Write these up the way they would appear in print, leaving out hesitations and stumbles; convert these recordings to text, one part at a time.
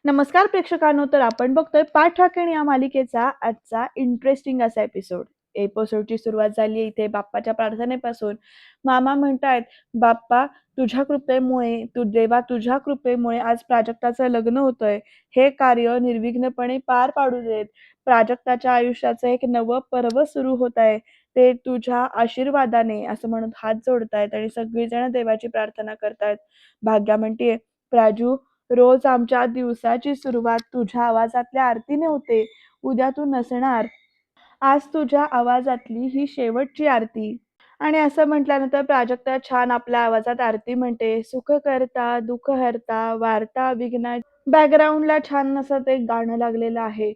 नमस्कार प्रेक्षकांनो, तर आपण बघतोय पाठ राखण या मालिकेचा आजचा इंटरेस्टिंग असा एपिसोड. एपिसोडची सुरुवात झाली इथे बाप्पाच्या प्रार्थनेपासून. मामा म्हणतायत, "बाप्पा, तुझ्या कृपेमुळे देवा तुझ्या कृपेमुळे आज प्राजक्ताचं लग्न होतंय. हे कार्य निर्विघ्नपणे पार पाडू देत. प्राजक्ताच्या आयुष्याचं एक नवं पर्व सुरू होत आहे. ते तुझ्या आशीर्वादाने" असं म्हणत हात जोडतायत आणि सगळीजण देवाची प्रार्थना करतायत. भाग्या म्हणतीये, "प्राजू, रोज आमच्या दिवसाची सुरुवात तुझ्या आवाजातल्या आरतीने होते. उद्या तू नसणार. आज तुझ्या आवाजातली ही शेवटची आरती." आणि असं म्हटल्यानंतर प्राजक्ता छान आपल्या आवाजात आरती म्हणते. सुख करता, दुःख हरता, वार्ता विघ्न. बॅकग्राऊंडला छान असं ते गाणं लागलेलं आहे.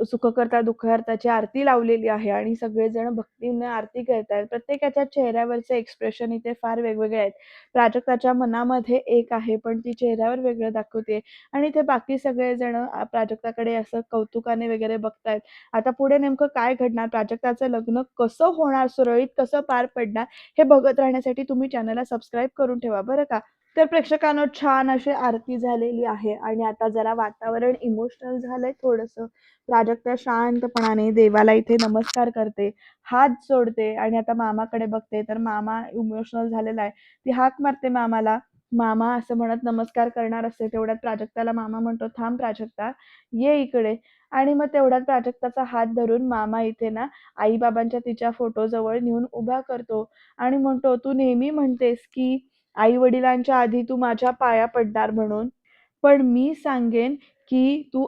सुख करता दुःख हरताची आरती लावलेली आहे आणि सगळेजण भक्तीने आरती करतायत. प्रत्येकाच्या चेहऱ्यावरचे एक्सप्रेशन इथे फार वेगवेगळे आहेत. प्राजक्ताच्या मनामध्ये एक आहे, पण ती चेहऱ्यावर वेगळं दाखवते आणि ते बाकी सगळेजण प्राजक्ताकडे असं कौतुकाने वगैरे बघतायत. आता पुढे नेमकं काय घडणार? प्राजक्ताचं लग्न कसं होणार? सुरळीत कसं पार पडणार? हे बघत राहण्यासाठी तुम्ही चॅनलला सबस्क्राईब करून ठेवा बरं का. तर प्रेक्षकांनो, छान अशी आरती झालेली आहे आणि आता जरा वातावरण इमोशनल झालंय थोडंसं. प्राजक्ता शांतपणाने देवाला इथे नमस्कार करते, हात जोडते आणि आता मामाकडे बघते, तर मामा इमोशनल झालेला आहे. ती हाक मारते मामाला. मामा असं म्हणत नमस्कार करणार असते, तेवढ्यात प्राजक्ताला मामा म्हणतो, "थांब प्राजक्ता, ये इकडे." आणि मग तेवढ्यात प्राजक्ताचा हात धरून मामा इथे ना आई-बाबांच्या तिच्या फोटोजवळ नेऊन उभा करतो आणि म्हणतो, "तू नेहमी म्हणतेस की आई-वडिलांच्या आधी तू माझ्या पाया पडणार म्हणून. पण मी सांगेन, की तू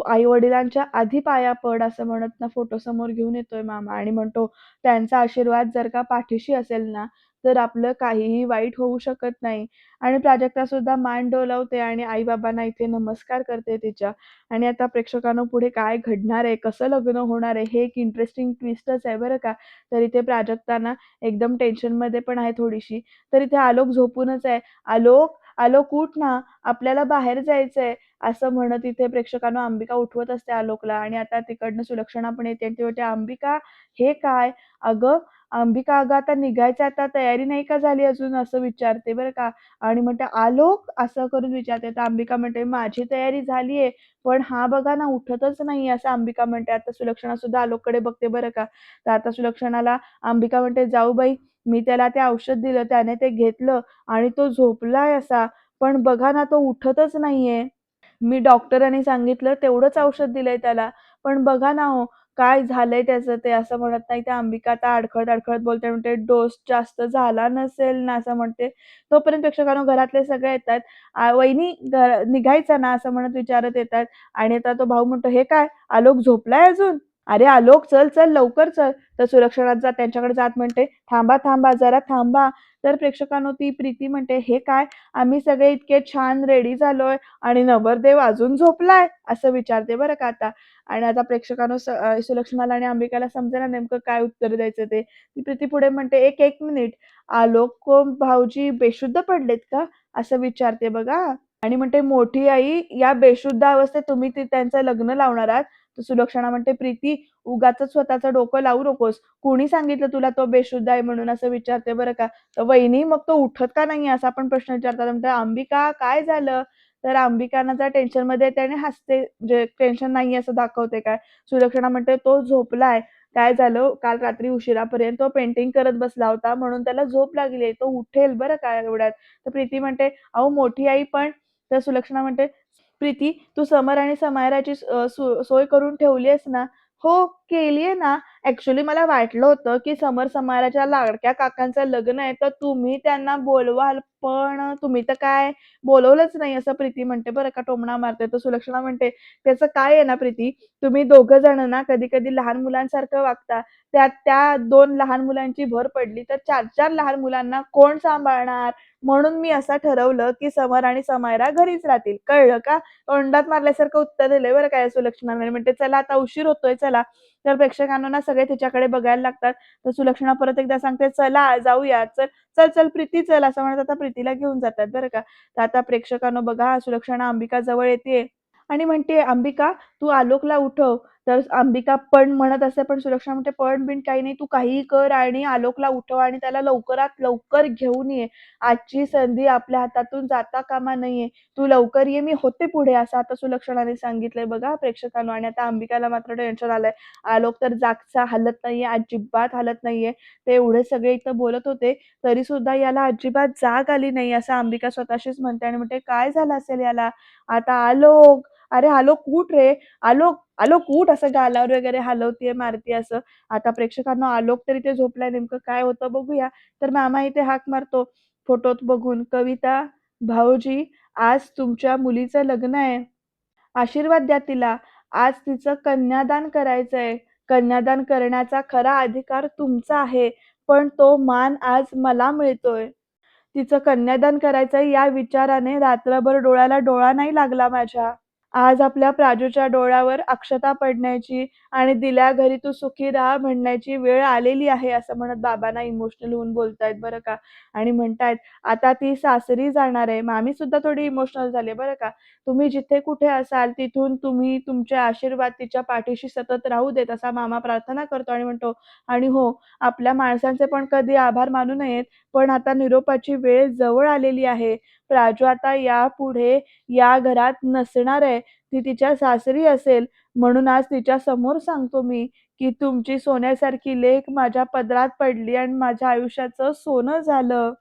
आई-वडिलांच्या आधी पाया पड." असं म्हणत ना फोटोसमोर घेऊन येतोय मामा आणि म्हणतो, "त्यांचा आशीर्वाद जर का पाठीशी असेल ना, तर आपलं काहीही वाईट होऊ शकत नाही." आणि प्राजक्तासुद्धा मान डोलावते आणि आई-बाबांना इथे नमस्कार करते तिच्या. आणि आता प्रेक्षकांनो, पुढे काय घडणार आहे, कसं लग्न होणार आहे, हे एक इंटरेस्टिंग ट्विस्टच आहे बरं का. तर इथे प्राजक्ता ना एकदम टेन्शनमध्ये पण आहे थोडीशी. तर इथे आलोक झोपूनच आहे. "आलोक, आलोक उठ ना, आपल्याला बाहेर जायचंय." असं म्हणत इथे प्रेक्षकांनो अंबिका उठवत असते आलोकला आणि आता तिकडनं सुलक्षणा पण येते आणि ती म्हणते, "अंबिका, हे काय? अगं अंबिका, अगं आता निघायचं, आता तयारी नाही का झाली अजून?" असं विचारते बरं का. आणि म्हणते, "आलोक?" असं करून विचारते. तर अंबिका म्हणते, "माझी तयारी झालीये, पण हा बघा ना उठतच नाहीये." असं अंबिका म्हणते. आता सुलक्षणा सुद्धा आलोककडे बघते बरं का. तर आता सुलक्षणाला अंबिका म्हणते, "जाऊबाई, मी त्याला ते औषध दिलं, त्याने ते घेतलं आणि तो झोपलाय असा. पण बघा ना, तो उठतच नाहीये. मी डॉक्टरांनी सांगितलं तेवढंच औषध दिलंय त्याला. पण बघा ना हो, काय झालंय त्याचं ते." असं म्हणत नाही त्या अंबिका आता अडखळत-अडखळत बोलते. म्हणते, "डोस जास्त झाला नसेल ना?" असं म्हणते. तोपर्यंत प्रेक्षकांनो घरातले सगळे येतायत. "वहिनी, निघायचं ना?" असं म्हणत विचारत येतात आणि आता तो भाऊ म्हणतो, "हे काय? आलोक झोपलाय अजून? अरे आलोक, चल, चल, लवकर चल." तर सुलक्षणा त्यांच्याकडे जात म्हणते, "थांबा, थांबा, जरा थांबा." तर प्रेक्षकांनो ती प्रीती म्हणते, "हे काय? आम्ही सगळे इतके छान रेडी झालोय आणि नवरदेव अजून झोपलाय?" असं विचारते बरं का आता. आणि आता प्रेक्षकांनो सुलक्षणाला आणि अंबिकाला समजेना नेमकं काय उत्तर द्यायचं ते. ती प्रीती पुढे म्हणते, "एक एक मिनिट, आलोक भाऊजी बेशुद्ध पडलेत का?" असं विचारते बघा. आणि म्हणते, "मोठी आई, या बेशुद्ध अवस्थेत तुम्ही त्यांचं लग्न लावणार आहात?" तर सुलक्षणा म्हणते, "प्रीती, उगाचच स्वतःचं डोकं लावू नकोस. कोणी सांगितलं तुला तो बेशुद्ध आहे म्हणून?" असं विचारते बरं का. तर "वहिनी, मग तो उठत का नाहीये?" असा पण प्रश्न विचारतात. म्हणतात, "अंबिका, काय झालं?" तर अंबिका ना जरा टेन्शनमध्ये येते आणि हसते. म्हणजे टेन्शन नाहीये असं दाखवते काय. सुलक्षणा म्हणते, "तो झोपलाय. काय झालं, काल रात्री उशिरापर्यंत तो पेंटिंग करत बसला होता, म्हणून त्याला झोप लागली तो उठेल बरं का एवढ्यात." तर प्रीती म्हणते, "अहो मोठी आई पण." तर सुलक्षणा म्हणते, "प्रीती, तू समर आणि समायराची सोय करून ठेवली आहेस ना?" "हो, केली आहे ना. ॲक्चुअली मला वाटलं होतं, की समर समायराच्या लाडक्या काकांचं लग्न आहे, तर तुम्ही त्यांना बोलवाल, पण तुम्ही तर काय बोलवलंच नाही." असं प्रीती म्हणते बरं का, टोमणा मारते. तर सुलक्षणा म्हणते, "त्याचं काय आहे ना प्रीती, तुम्ही दोघं जण ना कधी-कधी लहान मुलांसारखं वागता. त्यात त्या 2 लहान मुलांची भर पडली, तर 4-4 लहान मुलांना कोण सांभाळणार? म्हणून मी असं ठरवलं, की समर आणि समायरा घरीच राहतील. कळलं का?" तोंडात मारल्यासारखं उत्तर दिलंय बरं का या सुलक्षणाने. म्हणते, "चला आता उशीर होतोय, चला." तर प्रेक्षकांना ना सगळे तिच्याकडे बघायला लागतात. तर सुलक्षणा परत एकदा सांगते, "चला जाऊया. चल, चल, चल प्रीती चल." असं म्हणत आता प्रीतीला घेऊन जातात बरं का. तर आता प्रेक्षकांनो बघा, सुलक्षणा अंबिका जवळ येतेय आणि म्हणते, "अंबिका, तू आलोकला उठव." तर अंबिका पण म्हणत असते, पण सुलक्षणा म्हणते, "पण-बिन काही नाही, तू काहीही कर आणि आलोकला उठव आणि त्याला लवकरात लवकर घेऊन ये. आजची संधी आपल्या हातातून जाता कामा नये. तू लवकर ये, मी होते पुढे." असं आता सुलक्षणाने सांगितलंय बघा प्रेक्षकांनो. आणि आता अंबिकाला मात्र टेन्शन आलंय. आलोक तर जागचा हालत नाहीये, अजिबात हालत नाहीये. ते एवढे सगळे इथं बोलत होते, तरी सुद्धा याला अजिबात जाग आली नाही, असं अंबिका स्वतःशीच म्हणते आणि म्हणते, "काय झालं असेल याला? आता आलोक, अरे आलोक उठ रे, आलोक, आलोक उठ." असं गालावर वगैरे हलवतीये, मारतीये असं. आता प्रेक्षकांनो, आलोक तर इथे झोपलाय. नेमकं काय होतं बघूया. तर मामा इथे हाक मारतो फोटोत बघून, "कविता, भाऊजी, आज तुमच्या मुलीचं लग्न आहे. आशीर्वाद द्या तिला. आज तिचं कन्यादान करायचंय. कन्यादान करण्याचा खरा अधिकार तुमचा आहे, पण तो मान आज मला मिळतोय. तिचं कन्यादान करायचंय या विचाराने रात्रभर डोळ्याला डोळा नाही लागला माझ्या. आज आपल्या प्राजूच्या डोळ्यावर अक्षता पडण्याची आणि दिल्या घरी तू सुखी राहा म्हणण्याची वेळ आलेली आहे." असं म्हणत बाबांना इमोशनल होऊन बोलतायत बरं का. आणि म्हणतायत, "आता ती सासरी जाणार आहे." मामी सुद्धा थोडी इमोशनल झाली बरं का. "तुम्ही जिथे कुठे असाल तिथून तुम्ही तुमचे आशीर्वाद तिच्या पाठीशी सतत राहू देत." असा मामा प्रार्थना करतो आणि म्हणतो, "आणि हो, आपल्या माणसांचे पण कधी आभार मानू नयेत, पण आता निरोपाची वेळ जवळ आलेली आहे. प्राजू आता यापुढे या घरात नसणार आहे. ती तिच्या सासरी असेल. म्हणून आज तिच्यासमोर सांगतो मी, की तुमची सोन्यासारखी लेक माझ्या पदरात पडली आणि माझ्या आयुष्याचं सोनं झालं.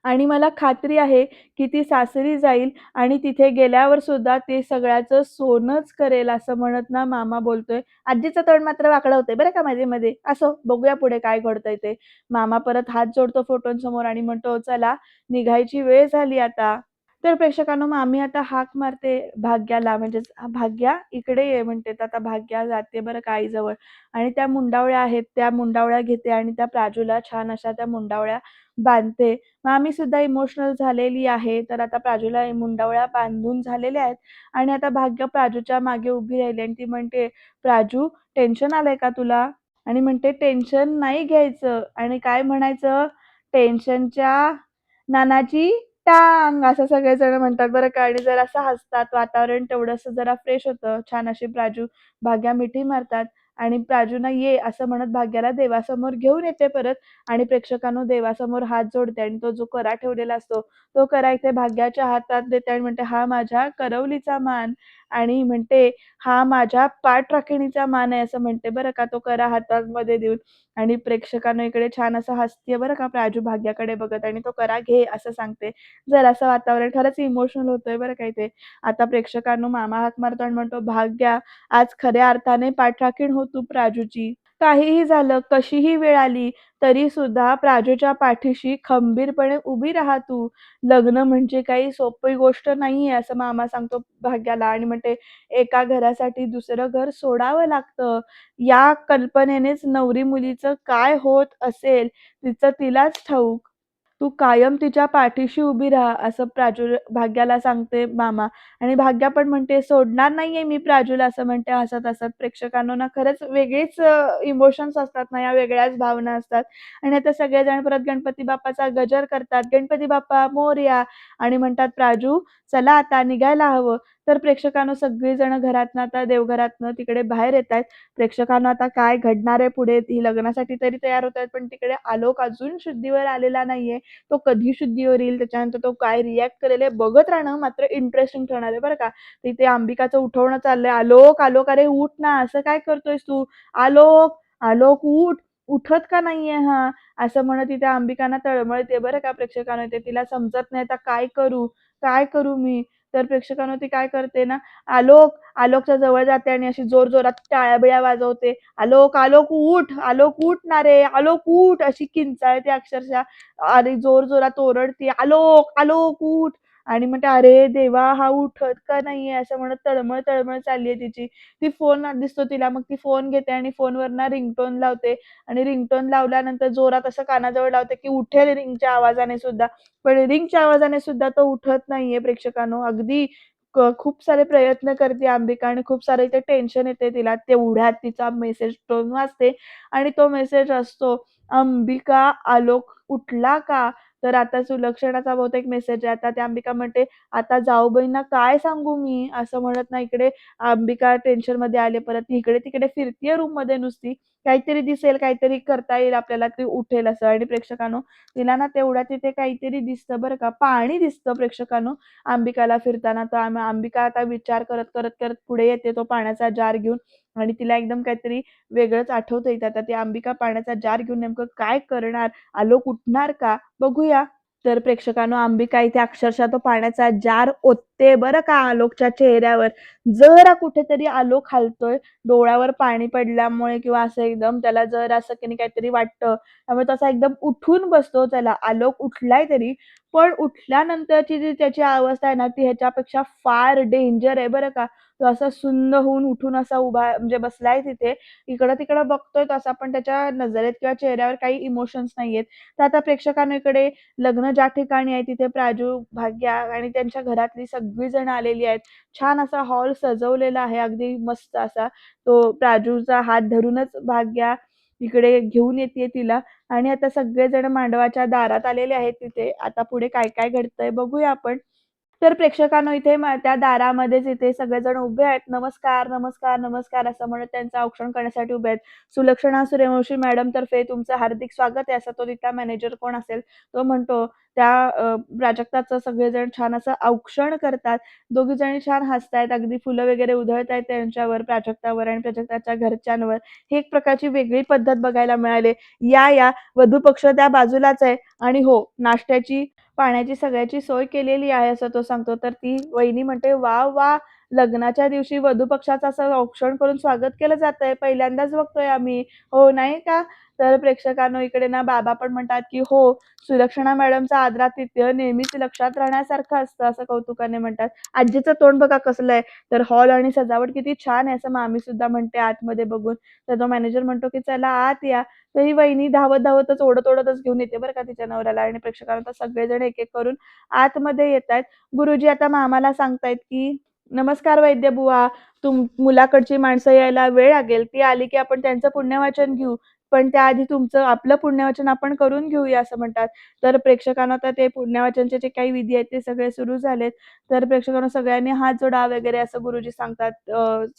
आणि मला खात्री आहे, की ती सासरी जाईल आणि तिथे गेल्यावर सुद्धा ती सगळ्याचं सोनंच करेल." असं म्हणत ना मामा बोलतोय. आजीचं तोंड मात्र वाकडं होतंय बरं का मध्ये-मध्ये. असो, बघूया पुढे काय घडतंय ते. मामा परत हात जोडतो फोटोंसमोर आणि म्हणतो, "चला, निघायची वेळ झाली आता." तर प्रेक्षकांनो, मग आम्ही आता हाक मारते भाग्याला, म्हणजेच "भाग्या इकडे ये." म्हणते. तर आता भाग्या जाते बरं का आईजवळ आणि त्या मुंडावळ्या आहेत, त्या मुंडावळ्या घेते आणि त्या प्राजूला छान अशा त्या मुंडावळ्या बांधते. मग आम्ही सुद्धा इमोशनल झालेली आहे. तर आता प्राजूला मुंडावळ्या बांधून झालेल्या आहेत आणि आता भाग्य प्राजूच्या मागे उभी राहिली आणि ती म्हणते, "प्राजू, टेन्शन आलंय का तुला?" आणि म्हणते, "टेन्शन नाही घ्यायचं." आणि काय म्हणायचं? "टेन्शनच्या नानाची टांग." असं सगळेजण म्हणतात बरं का. आणि जरासं हसतात. वातावरण तेवढंसं जरा फ्रेश होतं. छान अशी प्राजू, भाग्या मिठी मारतात आणि प्राजूना "ये" असं म्हणत भाग्याला देवासमोर घेऊन येते परत. आणि प्रेक्षकांनो, देवासमोर हात जोडते आणि तो जो करा ठेवलेला असतो, तो करा इथे भाग्याच्या हातात देते आणि म्हणते, "हा माझ्या करवलीचा मान." आणि म्हणते, "हा माझ्या पाठराखिणीचा मान आहे." असं म्हणते बरं का, तो करा हातामध्ये देऊन. आणि प्रेक्षकांनो, इकडे छान असं हसतीये बरं का प्राजू भाग्याकडे बघत आणि तो करा घे असं सांगते. जरासं वातावरण खरंच इमोशनल होतंय बरं का इथे. आता प्रेक्षकांनो, मामा हाक मारतो आणि म्हणतो, "भाग्या, आज खऱ्या अर्थाने पाठराखीण हो तू प्राजूची. काहीही झालं, कशीही वेळ आली, तरी सुद्धा प्राजूच्या पाठीशी खंबीरपणे उभी राहा तू. लग्न म्हणजे काही सोपी गोष्ट नाहीये." असं मामा सांगतो भाग्याला आणि म्हणते, "एका घरासाठी दुसरं घर सोडावं लागतं. या कल्पनेनेच नवरी मुलीचं काय होत असेल, तिचं तिलाच ठाऊक. तू कायम तिच्या पाठीशी उभी राहा." असं भाग्याला सांगते मामा. आणि भाग्या पण म्हणते, "सोडणार नाहीये मी प्राजूला." असं म्हणते हसत-हसत. प्रेक्षकांनो ना, खरंच वेगळीच इमोशन्स असतात ना, या वेगळ्याच भावना असतात. आणि आता सगळेजण परत गणपती बाप्पाचा गजर करतात. "गणपती बाप्पा मोरया." आणि म्हणतात, "प्राजू, चला आता निघायला हवं." तर प्रेक्षकांनो, सगळीजण घरातनं आता देवघरातनं तिकडे बाहेर येतायत. प्रेक्षकांनो, आता काय घडणार आहे पुढे? ही लग्नासाठी तरी तयार होतायत, पण तिकडे आलोक अजून शुद्धीवर आलेला नाहीये. तो कधी शुद्धीवर येईल, त्याच्यानंतर तो काय रिएक्ट करेल हे बघत राहणं मात्र इंटरेस्टिंग ठरणार आहे बरं का. तिथे अंबिकाचं उठवणं चाललंय. "आलोक, आलोक, अरे उठ ना, असं काय करतोयस तू? आलोक, आलोक उठ, उठत का नाहीये हा?" असं म्हणत तिथे अंबिका ना तळमळते बरं का प्रेक्षकांनो. ते तिला समजत नाही आता काय करू? काय करू मी? तर प्रेक्षकांनो, ती काय करते ना, आलोकच्या जवळ जाते आणि अशी जोरजोरात टाळ्या-बिळ्या वाजवते. "आलोक, आलोक उठ, आलोक उठ ना रे, आलोक उठ." अशी किंचाळते अक्षरशः. आणि जोरजोरात ओरडते, "आलोक, आलोक उठ." आणि म्हणते, "अरे देवा, हा उठत का नाहीये?" असं म्हणत तळमळ-तळमळ चालली आहे तिची. ती फोन दिसतो तिला, मग ती फोन घेते आणि फोनवर ना रिंगटोन लावते आणि रिंगटोन लावल्यानंतर जोरात असं कानाजवळ लावते, की उठेल रिंगच्या आवाजाने सुद्धा. पण रिंगच्या आवाजाने सुद्धा तो उठत नाहीये प्रेक्षकांनो. अगदी खूप सारे प्रयत्न करते अंबिका आणि खूप सारं इथे टेन्शन येते तिला. तेवढ्यात तिचा मेसेज टोन वाजते आणि तो मेसेज असतो, "अंबिका, आलोक उठला का? तर आता सुलक्षणाचा बहुतेक मेसेज आहे. आता ती अंबिका म्हणते, "आता जाऊबाईंना काय सांगू मी?" असं म्हणत ना इकडे अंबिका टेन्शनमध्ये आली परत. ती इकडे-तिकडे फिरतीये रूममध्ये नुसती. काहीतरी दिसेल, काहीतरी करता येईल आपल्याला, ती उठेल असं. आणि प्रेक्षकांनो, तिला ना तेवढ्यात तिथे काहीतरी दिसतं बरं का. पाणी दिसतं प्रेक्षकांनो अंबिकाला फिरताना. तर अंबिका आता विचार करत पुढे येते तो पाण्याचा जार घेऊन आणि तिला एकदम काहीतरी वेगळंच आठवतं येतं. आता ती अंबिका पाण्याचा जार घेऊन नेमकं काय करणार? आलोक उठणार का? बघूया. तर प्रेक्षकांनो, अंबिका इथे अक्षरशः तो पाण्याचा जार ओतते बरं का आलोकच्या चेहऱ्यावर. जरा कुठेतरी आलोक हालतोय, डोळ्यावर पाणी पडल्यामुळे किंवा असं एकदम त्याला जर असं की नाही काहीतरी वाटतं. त्यामुळे तसा एकदम उठून बसतो त्याला. आलोक उठलाय तरी, पण उठल्यानंतरची जी त्याची अवस्था आहे ना, ती ह्याच्यापेक्षा फार डेंजर आहे बरं का. तो असा सुन्न होऊन उठून असा उभा म्हणजे बसलाय तिथे. इकडं-तिकडं बघतोय तसा, पण त्याच्या नजरेत किंवा चेहऱ्यावर काही इमोशन्स नाहीयेत. तर आता प्रेक्षकांनो इकडे लग्न ज्या ठिकाणी आहे तिथे प्राजू, भाग्या आणि त्यांच्या घरातली सगळी जण आलेली आहेत. छान असा हॉल सजवलेला आहे अगदी मस्त असा. तो प्राजूचा हात धरूनच भाग्या इकडे घेऊन येतीये तिला आणि आता सगळेजण मांडवाच्या दारात आलेले आहेत तिथे. आता पुढे काय-काय घडतंय बघूया आपण. तर प्रेक्षकांनो इथे त्या दारामध्येच इथे सगळेजण उभे आहेत. नमस्कार, नमस्कार, नमस्कार असं म्हणत त्यांचं औक्षण करण्यासाठी उभे आहेत. सुलक्षणा सूर्यवंशी मॅडमतर्फे तुमचं हार्दिक स्वागत आहे, असं तो तिथला मॅनेजर कोण असेल तो म्हणतो. त्या प्राजक्ताचं सगळेजण छान असं औक्षण करतात. दोघी जणी छान हसतायत. अगदी फुलं वगैरे उधळतायत त्यांच्यावर, प्राजक्तावर आणि प्राजक्ताच्या घरच्यांवर. ही एक प्रकारची वेगळी पद्धत बघायला मिळाली. या वधू पक्ष त्या बाजूलाच आहे आणि हो, नाश्त्याची पाण्याची सगळ्याची सोय केलेली आहे असं तो सांगतो. तर ती वहिनी म्हणते, "वाह! वाह! लग्नाच्या दिवशी वधू पक्षाचं असं औक्षण करून स्वागत केलं जातंय. पहिल्यांदाच बघतोय आम्ही." हो, नाही का? तर प्रेक्षकांनो इकडे ना बाबा पण म्हणतात, की "हो, सुलक्षणा मॅडमचं आदरातिथ्य नेहमीच लक्षात राहण्यासारखं असतं." असं कौतुकाने म्हणतात. आजीचं तोंड बघा कसलं आहे. तर हॉल आणि सजावट किती छान आहे असं मामी सुद्धा म्हणते आतमध्ये बघून. तर तो मॅनेजर म्हणतो, की "चला आत या." तर ही वहिनी धावत-धावतच, ओढत-ओढतच घेऊन येते बरं का तिच्या नवऱ्याला आणि प्रेक्षकांना तर सगळेजण एक-एक करून आतमध्ये येतायत. गुरुजी आता मामाला सांगतायत, की "नमस्कार वैद्य बुवा, मुलाकडची माणसं यायला वेळ लागेल. ती आली की आपण त्यांचं पुण्यवाचन घेऊ. पण त्याआधी तुमचं आपलं पुण्यवाचन आपण करून घेऊया," असं म्हणतात. तर प्रेक्षकांना तर ते पुण्यवाचनचे जे काही विधी आहेत ते सगळे सुरू झालेत. तर प्रेक्षकांनो सगळ्यांनी हात जोडा वगैरे असं गुरुजी सांगतात.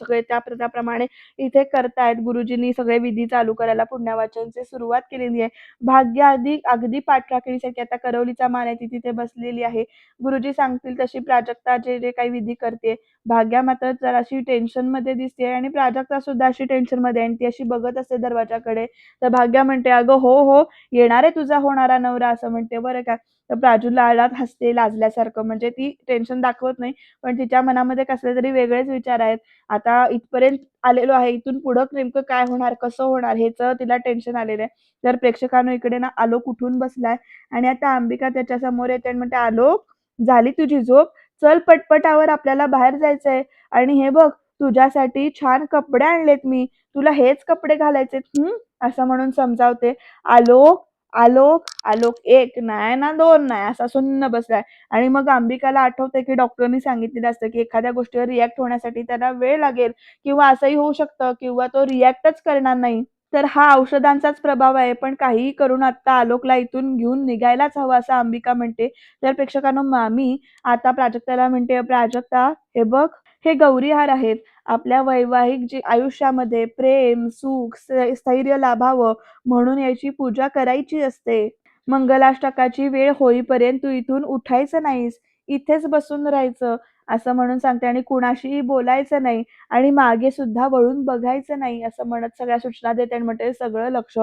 सगळे त्याप्रमाणे इथे करतायत. गुरुजींनी सगळे विधी चालू करायला पुण्यवाचनची सुरुवात केलेली आहे. भाग्य अगदी अगदी पाठराखणीसाठी आता करवलीचा मान आहे ती तिथे बसलेली आहे. गुरुजी सांगतील तशी प्राजक्ता जे काही विधी करते. भाग्या मात्र जराशी टेन्शनमध्ये दिसते आणि प्राजक्ता सुद्धा अशी टेन्शनमध्ये आहे आणि ती अशी बघत असते दरवाजाकडे. तर भाग्या म्हणते, "अगं हो, येणार आहे तुझा होणारा नवरा," असं म्हणते बरं का. तर प्राजू लाडात हसते लाजल्यासारखं. म्हणजे ती टेन्शन दाखवत नाही, पण तिच्या मनामध्ये कसले तरी वेगळेच विचार आहेत. आता इथपर्यंत आलेलो आहे. इथून पुढं नेमकं काय होणार, कसं होणार ह्याचं तिला टेन्शन आलेलं आहे. तर प्रेक्षकांनो इकडे ना आलोक उठून बसलाय आणि आता अंबिका त्याच्या समोर येते आणि म्हणते, "आलोक, झाली तुझी झोप? चल पटपट आपल्याला बाहेर जायचंय आणि हे बघ तुझ्यासाठी छान कपडे आणलेत मी. तुला हेच कपडे घालायचेत असं म्हणून समजावते. "आलोक, आलोक, आलोक 1 नाही ना 2 नाही." असा सुन्न बसलाय आणि मग अंबिकाला आठवतंय, की डॉक्टरनी सांगितलेलं असतं, की एखाद्या गोष्टीवर रिएक्ट होण्यासाठी त्याला वेळ लागेल किंवा असंही होऊ शकतं किंवा तो रिएक्टच करणार नाही. तर हा औषधांचाच प्रभाव आहे. पण काहीही करून आत्ता आलोकला इथून घेऊन निघायलाच हवं असं अंबिका म्हणते. तर प्रेक्षकांनो मामी आता प्राजक्ताला म्हणते, "प्राजक्ता हे बघ, हे गौरीहार आहेत. आपल्या वैवाहिक आयुष्यामध्ये प्रेम, सुख, स्थैर्य लाभावं म्हणून याची पूजा करायची असते. मंगलाष्टकाची वेळ होईपर्यंत तू इथून उठायचं नाहीस. इथेच बसून राहायचं." असं म्हणून सांगते आणि कुणाशीही बोलायचं नाही आणि मागे सुद्धा वळून बघायचं नाही असं म्हणत सगळ्या सूचना देते आणि म्हणते, "सगळं लक्ष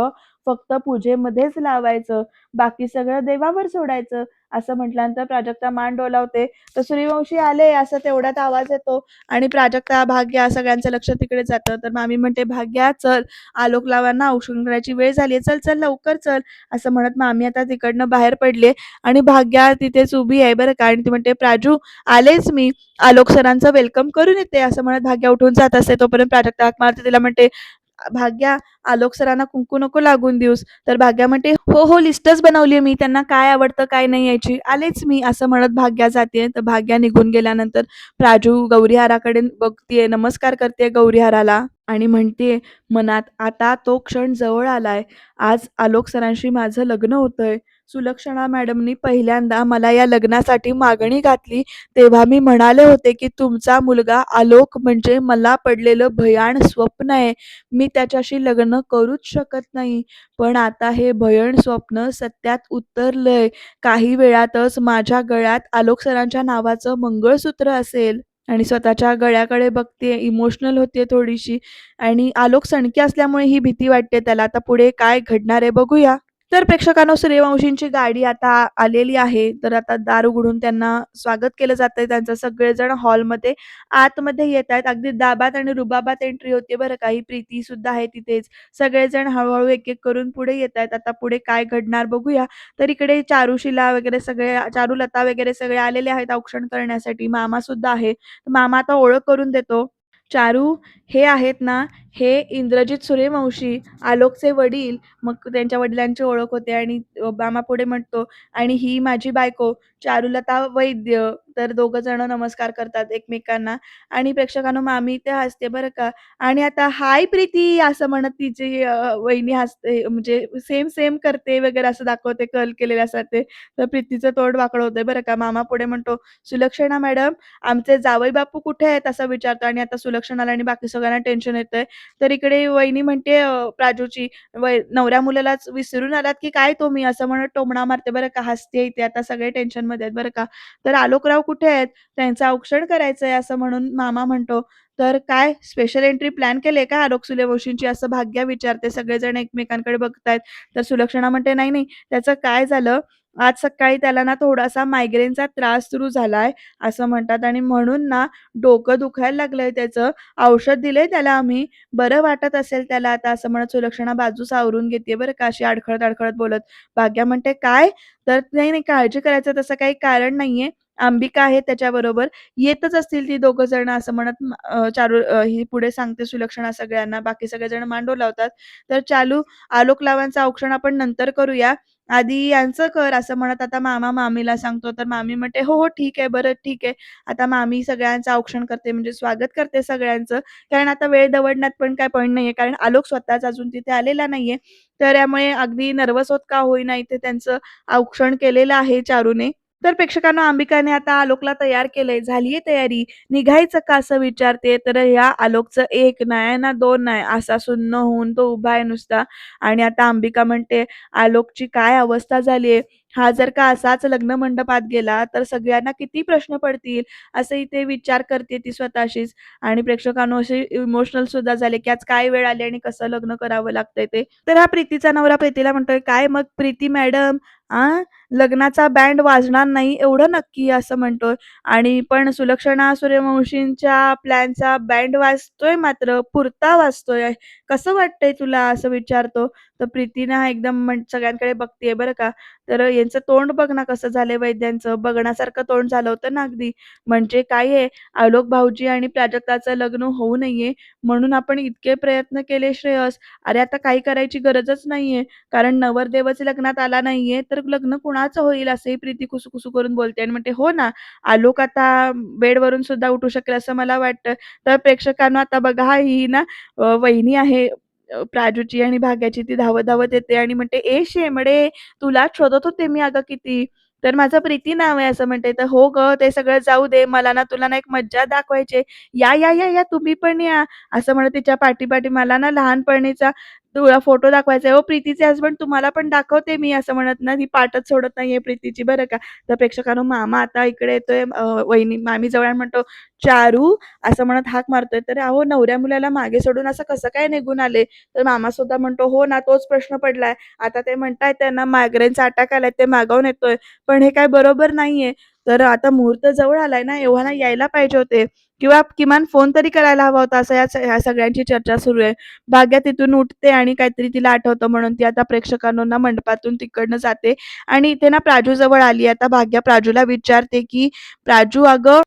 फक्त पूजेमध्येच लावायचं. बाकी सगळं देवावर सोडायचं." असं म्हटल्यानंतर प्राजक्ता मान डोलावते. तर सूर्यवंशी आले असं तेवढ्यात आवाज येतो आणि प्राजक्ता, भाग्या सगळ्यांचं लक्ष तिकडे जातं. तर मामी म्हणते, "भाग्या चल, आलोक लावांना औक्षण करायची वेळ झाली चल, चल लवकर चल." असं म्हणत मामी आता तिकडनं बाहेर पडले आणि भाग्या तिथेच उभी आहे बरं का आणि ती म्हणते, "प्राजू आलेच मी. आलोक सरांचं वेलकम करून येते." असं म्हणत भाग्या उठून जात असते. तोपर्यंत प्राजक्ता हाक मारते. तिला म्हणते, "भाग्या, आलोक सरांना कुंकू नको लागून देऊस." तर भाग्या म्हणते, "हो, लिस्टच बनवली मी. त्यांना काय आवडतं, काय नाही याची. आलेच मी." असं म्हणत भाग्या जाते. तर भाग्या निघून गेल्यानंतर प्राजू गौरीहाराकडे बघतीये, नमस्कार करते गौरीहाराला आणि म्हणतीये मनात, "आता तो क्षण जवळ आलाय. आज आलोक सरांशी माझं लग्न होतंय. सुलक्षणा मॅडमनी पहिल्यांदा मला या लग्नासाठी मागणी घातली, तेव्हा मी म्हणाले होते, की तुमचा मुलगा आलोक म्हणजे मला पडलेलं भयाण स्वप्न आहे. मी त्याच्याशी लग्न करूच शकत नाही. पण आता हे भयाण स्वप्न सत्यात उतरलंय. काही वेळातच माझ्या गळ्यात आलोक सरांच्या नावाचं मंगळसूत्र असेल. आणि स्वतःच्या गळ्याकडे बघतेय, इमोशनल होतेय थोडीशी आणि आलोक सणकी असल्यामुळे ही भीती वाटते त्याला. आता पुढे काय घडणार आहे बघूया. तर प्रेक्षकांनो, सूर्यवंशींची गाडी आता आलेली आहे. तर आता दार उघडून त्यांना स्वागत केलं जातंय त्यांचं. सगळेजण हॉलमध्ये आतमध्ये येतायत. अगदी दाबात आणि रुबाबात एंट्री होते बरं का. ही प्रीती सुद्धा आहे तिथेच. सगळेजण हळू एक-एक करून पुढे येतायत. आता पुढे काय घडणार बघूया. तर इकडे चारुशीला वगैरे सगळे, चारुलता वगैरे सगळे आलेले आहेत औक्षण करण्यासाठी. मामा सुद्धा आहे. मामा आता ओळख करून देतो. चारू, हे आहेत ना, हे इंद्रजित सूर्यवंशी, आलोकचे वडील. मग त्यांच्या वडिलांची ओळख होते आणि मामा पुढे म्हणतो, आणि ही माझी बायको चारुलता वैद्य. तर दोघं जण नमस्कार करतात एकमेकांना आणि प्रेक्षकांनो, मामी इथे हसते बरं का. आणि आता हाय प्रीती असं म्हणत तिची वहिनी हसते, म्हणजे सेम सेम करते वगैरे असं दाखवते, कर्ल केलेले असतात ते. तर प्रीतीचं तोंड वाकडं होतंय बरं का. मामा पुढे म्हणतो, सुलक्षणा मॅडम, आमचे जावई बापू कुठे आहेत असं विचारतो आणि आता सुलक्षणाला आणि बाकी सगळ्यांना टेन्शन येतंय. तर इकडे वहिनी म्हणते प्राजूची, नवऱ्या मुलालाच विसरून आलात की काय तुम्ही? असं म्हणत टोमणा मारते बरं का, हसते इथे. आता सगळे टेन्शनमध्ये आहेत बरं का. तर आलोकराव कुठे आहेत? त्यांचं औक्षण करायचंय असं म्हणून मामा म्हणतो. तर काय स्पेशल एंट्री प्लॅन केली का आलोक सूर्यवंशींची? असं भाग्या विचारते. सगळेजण एकमेकांकडे बघतायत. तर सुलक्षणा म्हणते, "नाही, नाही, त्याचं काय झालं, आज सकाळी त्याला ना थोडासा मायग्रेनचा त्रास सुरू झालाय," असं म्हणतात, "आणि म्हणून ना डोकं दुखायला लागलंय त्याचं. औषध दिलंय त्याला आम्ही. बरं वाटत असेल त्याला आता," असं म्हणत सुलक्षणा बाजू सावरून घेते बरं का, अशी अडखळत-अडखळत बोलत. भाग्या म्हणते, "काय?" तर "नाही, नाही, काळजी करायचं तसं काही कारण नाहीये. अंबिका आहे त्याच्याबरोबर. येतच असतील ती दोघं जण," असं म्हणत ही पुढे सांगते सुलक्षणा सगळ्यांना. बाकी सगळेजण मान डोलावतात. तर "चालू, आलोक लावांचं औक्षण आपण नंतर करूया. आधी यांचं कर," असं म्हणत आता मामा मामीला सांगतो. तर मामी म्हणते, "हो, हो, ठीक आहे. बरं ठीक आहे." आता मामी सगळ्यांचं औक्षण करते, म्हणजे स्वागत करते सगळ्यांचं. कारण आता वेळ दवडण्यात पण काही पॉइंट नाहीये. कारण आलोक स्वतःच अजून तिथे आलेला नाहीये. तर यामुळे अगदी नर्व्हस होत का होईना इथे त्यांचं औक्षण केलेलं आहे चारूने. तर प्रेक्षकांनो, अंबिकाने आता आलोकला तयार केलंय. झालीये तयारी? निघायचं का असं विचारते. तर या आलोकचं एक नाही ना दोन नाही, असा सुन्न होऊन तो उभा आहे नुसता. आणि आता अंबिका म्हणते, आलोकची काय अवस्था झालीये. हा जर का असाच लग्न मंडपात गेला तर सगळ्यांना किती प्रश्न पडतील, असं इथे विचार करते ती स्वतःशीच. आणि प्रेक्षकांनो, असे इमोशनल सुद्धा झाले, की आज काय वेळ आली आणि कसं लग्न करावं लागतंय ते. तर हा प्रीतीचा नवरा प्रीतीला म्हणतोय, "काय मग प्रीती मॅडम, आ, लग्नाचा बँड वाजणार नाही एवढं नक्की?" असं म्हणतोय. आणि पण सुलक्षणा सूर्यवंशींच्या प्लॅनचा बँड वाजतोय, मात्र पुरता वाजतोय. "कसं वाटतंय तुला?" असं विचारतो. तर प्रीती ना एकदम सगळ्यांकडे बघतीये बरं का. तर यांचं तोंड बघ ना कसं झालंय वैद्यांचं, बघण्यासारखं तोंड झालं होतं ना अगदी. म्हणजे काय आहे, आलोक भाऊजी आणि प्राजक्ताचं लग्न होऊ नये म्हणून आपण इतके प्रयत्न केले श्रेयस. अरे आता काही करायची गरजच नाहीये. कारण नवरदेवच लग्नात आला नाहीये, तर लग्न कुणाचं होईल? असंही प्रीती कुसू करून बोलते आणि म्हणते, "हो ना, आलोक आता बेडवरून सुद्धा उठू शकेल असं मला वाटतं." तर प्रेक्षकांनो, आता बघा, ही ना वहिनी आहे प्राजूची आणि भाग्याची. ती धावत-धावत येते आणि म्हणते, "ए शेंबडे, तुलाच शोधत होते मी अगं किती." तर "माझं प्रीती नाव आहे," असं म्हणते. तर "हो गं, ते सगळं जाऊ दे. मला ना तुला ना एक मज्जा दाखवायची. या, या, या, या, तुम्ही पण या." असं म्हणत तिच्या पाठी-पाठी मला ना लहानपणीचा तुला फोटो दाखवायचा आहे. "ओ प्रीतीचे हसबंड, तुम्हाला पण दाखवते मी," असं म्हणत ना ती पाठच सोडत नाहीये प्रीतीची बरं का. तर प्रेक्षकांनो, मामा आता इकडे येतोय वहिनी मामीजवळ आणि म्हणतो, "चारू," असं म्हणत हाक मारतोय. तर "अहो, नवऱ्या मुलाला मागे सोडून असं कसं काय निघून आले?" तर मामा सुद्धा म्हणतो, "हो ना, तोच प्रश्न पडलाय. आता ते म्हणतायत त्यांना मायग्रेनचा अटॅक आलाय, ते मागावून येतोय. पण हे काय बरोबर नाहीये. तर आता मुहूर्त जवळ आलाय ना, एव्हाना यायला पाहिजे होते किंवा किमान फोन तरी करायला हवा होता," असं ह्या सगळ्यांची चर्चा सुरू आहे. भाग्या तिथून उठते आणि काहीतरी तिला आठवतं म्हणून ती आता प्रेक्षकांनो ना मंडपातून तिकडनं जाते आणि इथे ना प्राजू जवळ आली. आता भाग्या प्राजूला विचारते, की "प्राजू, अगं,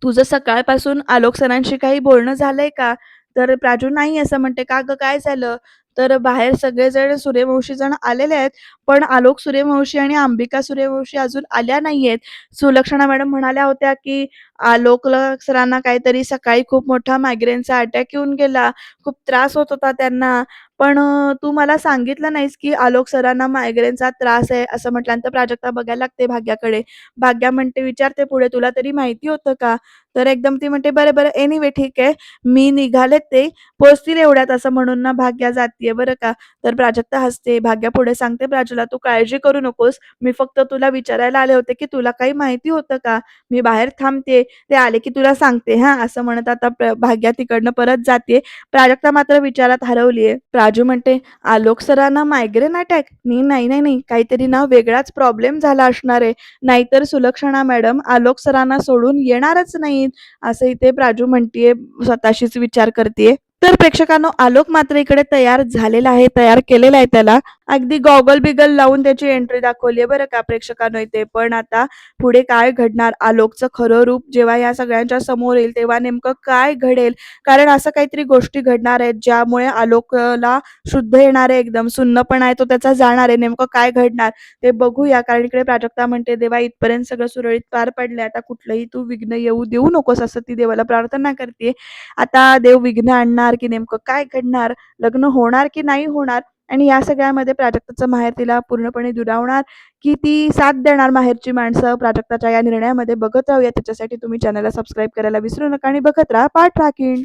तुझं सकाळपासून आलोक सरांशी काही बोलणं झालंय का?" तर प्राजू नाही असं म्हणते. "का गं, काय झालं?" तर बाहेर सगळेजण सूर्यवंशी जण आलेले आहेत, पण आलोक सूर्यवंशी आणि अंबिका सूर्यवंशी अजून आल्या नाहीयेत. सुलक्षणा मॅडम म्हणाल्या होत्या, की आलोक सरांना काहीतरी सकाळी खूप मोठा मायग्रेनचा अटॅक येऊन गेला. खूप त्रास होत होता त्यांना. पण तू मला सांगितलं नाहीस, की आलोक सरांना मायग्रेनचा त्रास आहे असं म्हटल्यानंतर प्राजक्ता बघायला लागते भाग्याकडे. भाग्या म्हणते विचारते पुढे, "तुला तरी माहिती होतं का?" तर एकदम ती म्हणते, "बरं, बरं. एनिवे ठीक आहे. मी निघाले ते पोहोचतील एवढ्यात." असं म्हणून ना भाग्या जातीये बरं का. तर प्राजक्ता हसते. भाग्या पुढे सांगते प्राजूला, "तू काळजी करू नकोस. मी फक्त तुला विचारायला आले होते, की तुला काही माहिती होतं का? मी बाहेर थांबते. ते आले की तुला सांगते हां." असं म्हणत आता भाग्या तिकडनं परत जातीये. प्राजक्ता मात्र विचारात हरवलीये. प्राजू म्हणते, "आलोक सरांना मायग्रेन अटॅक? नाही, नाही, नाही. काहीतरी ना वेगळाच प्रॉब्लेम झाला असणार आहे. नाहीतर सुलक्षणा मॅडम आलोक सरांना सोडून येणारच नाहीत." असं इथे प्राजू म्हणतीये, स्वतःशीच विचार करतीये. तर प्रेक्षकांनो, आलोक मात्र इकडे तयार झालेला आहे, तयार केलेला आहे त्याला. अगदी गॉगल-बिगल लावून त्याची एंट्री दाखवली आहे बरं का प्रेक्षकांनो इथे. पण आता पुढे काय घडणार? आलोकचं खरं रूप जेव्हा या सगळ्यांच्या समोर येईल, तेव्हा नेमकं काय घडेल? कारण असं काहीतरी गोष्टी घडणार आहेत, ज्यामुळे आलोकला शुद्ध येणार आहे एकदम. सुन्नपणा आहे तो त्याचा जाणार आहे. नेमकं काय घडणार ते बघूया. कारण इकडे प्राजक्ता म्हणते, "देवा इथपर्यंत सगळं सुरळीत पार पडलंय. आता कुठलंही तू विघ्न येऊ देऊ नकोस." असं ती देवाला प्रार्थना करते. आता देव विघ्न आणणार की नेमकं काय घडणार? लग्न होणार की नाही होणार? आणि या सगळ्यामध्ये प्राजक्ताचं माहेर तिला पूर्णपणे दुरावणार की ती साथ देणार माहेरची माणसं प्राजक्ताच्या या निर्णयामध्ये? बघत राहूया. त्याच्यासाठी तुम्ही चॅनलला सबस्क्राईब करायला विसरू नका आणि बघत राहा पाठ राखीण.